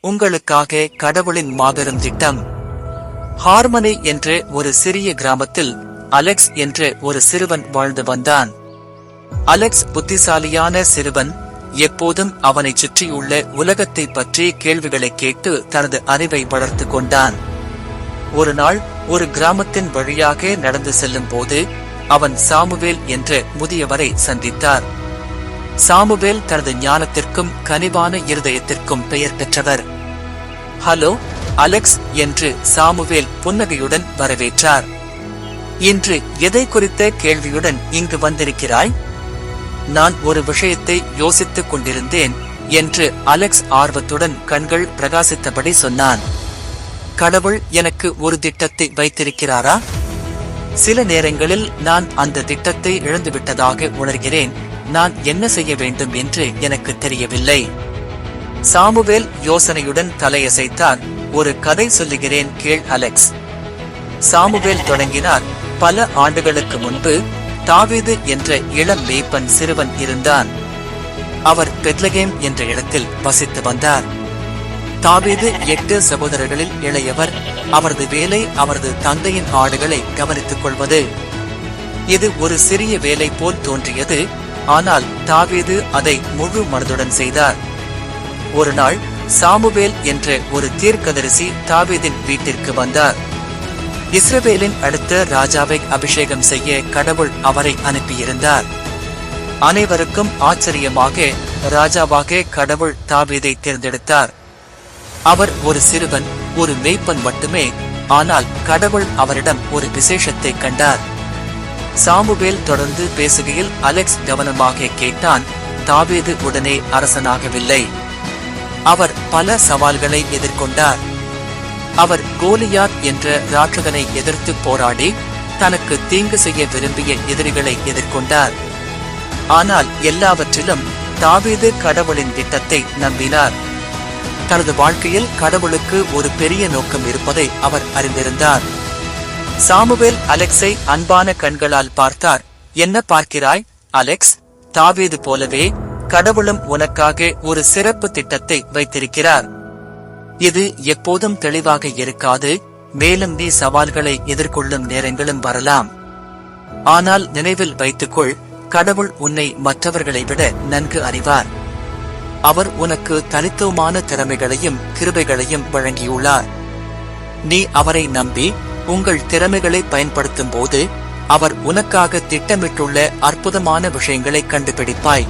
உங்களுக்காக கடவுளின் மாபெரும் திட்டம். ஹார்மனி என்ற ஒரு சிறிய கிராமத்தில் அலெக்ஸ் என்ற ஒரு சிறுவன் வாழ்ந்து வந்தான். அலெக்ஸ் புத்திசாலியான சிறுவன். எப்போதும் அவனைச் சுற்றியுள்ள உலகத்தை பற்றி கேள்விகளை கேட்டு தனது அறிவை வளர்த்து கொண்டான். ஒரு நாள் ஒரு கிராமத்தின் வழியாக நடந்து செல்லும் போது அவன் சாமுவேல் என்ற முதியவரை சந்தித்தார். சாமுவேல் தனது ஞானத்திற்கும் கனிவான இருதயத்திற்கும் பெயர் பெற்றவர். ஹலோ அலெக்ஸ் என்று சாமுவேல் புன்னகையுடன் வரவேற்றார். இன்று எதை குறித்த கேள்வியுடன் இங்கு வந்திருக்கிறாய்? நான் ஒரு விஷயத்தை யோசித்துக் கொண்டிருந்தேன் என்று அலெக்ஸ் ஆர்வத்துடன் கண்கள் பிரகாசித்தபடி சொன்னான். கடவுள் எனக்கு ஒரு திட்டத்தை வைத்திருக்கிறாரா? சில நேரங்களில் நான் அந்த திட்டத்தை இழந்துவிட்டதாக உணர்கிறேன். நான் என்ன செய்ய வேண்டும் என்று எனக்கு தெரியவில்லை. சாமுவேல் யோசனையுடன் தலையசைத்தார். ஒரு கதை சொல்லுகிறேன் கேள் அலெக்ஸ். சாமுவேல் தொடங்கினார். பல ஆண்டுகளுக்கு முன்பு தாவீது என்ற இளம் மேய்ப்பன் சிறுவன் இருந்தான். அவர் பெத்லகேம் என்ற இடத்தில் வசித்து வந்தார். தாவீது 8 சகோதரர்களில் இளையவர். அவரது வேலை அவரது தந்தையின் ஆடுகளை கவனித்துக் கொள்வது. இது ஒரு சிறிய வேலை போல் தோன்றியது. ஆனால் தாவீது அதை முழு மனதுடன் செய்தார். ஒரு நாள் சாமுவேல் என்ற ஒரு தீர்க்கதரிசி தாவீதின் வீட்டிற்கு வந்தார். இஸ்ரவேலின் அடுத்த ராஜாவை அபிஷேகம் செய்ய கடவுள் அவரை அனுப்பியிருந்தார். அனைவருக்கும் ஆச்சரியமாக ராஜாவாக கடவுள் தாவீதை தேர்ந்தெடுத்தார். அவர் ஒரு சிறுவன், ஒரு மேய்ப்பன் மட்டுமே. ஆனால் கடவுள் அவரிடம் ஒரு விசேஷத்தை கண்டார். சாமுவேல் தொடர்ந்து பேசுகையில் அலெக்ஸ் கவனமாக கேட்டான். தாவீது உடனே அரசனாகவில்லை. அவர் பல சவால்களை எதிர்கொண்டார். அவர் கோலியாத் என்ற ராட்சகனை எதிர்த்து போராடி தனக்கு தீங்கு செய்ய விரும்பிய எதிரிகளை எதிர்கொண்டார். ஆனால் எல்லாவற்றிலும் தாவீது கடவுளின் திட்டத்தை நம்பினார். தனது வாழ்க்கையில் கடவுளுக்கு ஒரு பெரிய நோக்கம் இருப்பதை அவர் அறிந்திருந்தார். சாமுவேல் அலெக்ஸை அன்பான கண்களால் பார்த்தார். என்ன பார்க்கிறாய் அலெக்ஸ்? தாவீது போலவே கடவுளும் உனக்காக ஒரு சிறப்பு திட்டத்தை வைத்திருக்கிறார். இது எப்போதும் தெளிவாக இருக்காது. மேலும் நீ சவால்களை எதிர்கொள்ளும் நேரங்களும் வரலாம். ஆனால் நினைவில் வைத்துக்கொள், கடவுள் உன்னை மற்றவர்களை விட நன்கு அறிவார். அவர் உனக்கு தனித்துவமான திறமைகளையும் கிருபைகளையும் வழங்கியுள்ளார். நீ அவரை நம்பி உங்கள் திறமைகளை பயன்படுத்தும் போது அவர் உனக்காக திட்டமிட்டுள்ள அற்புதமான விஷயங்களை கண்டுபிடிப்பாய்.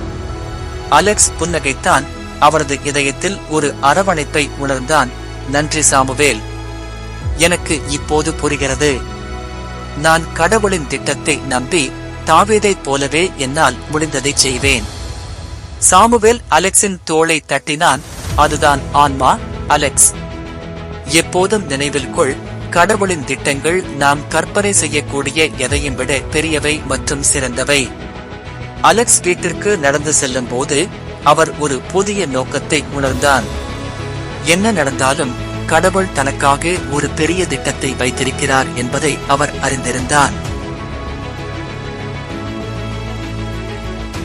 அலெக்ஸ் புன்னகைத்தான். அவரது இதயத்தில் ஒரு அரவணைப்பை உணர்ந்தான். நன்றி சாமுவேல். எனக்கு இப்போது புரிகிறது. நான் கடவுளின் திட்டத்தை நம்பி தாவீதைப் போலவே என்னால் முடிந்ததை செய்வேன். சாமுவேல் அலெக்ஸின் தோளை தட்டினான். அதுதான் ஆன்மா அலெக்ஸ். எப்போதும் நினைவில் கொள், கடவுளின் திட்டங்கள் நாம் கற்பனை செய்யக்கூடிய எதையும் விட பெரியவை மற்றும் சிறந்தவை. அலெக்ஸ் வீட்டிற்கு நடந்து செல்லும் போது அவர் ஒரு புதிய நோக்கத்தை உணர்ந்தான். என்ன நடந்தாலும் கடவுள் தனக்காக ஒரு பெரிய திட்டத்தை வைத்திருக்கிறார் என்பதை அவர் அறிந்திருந்தான்.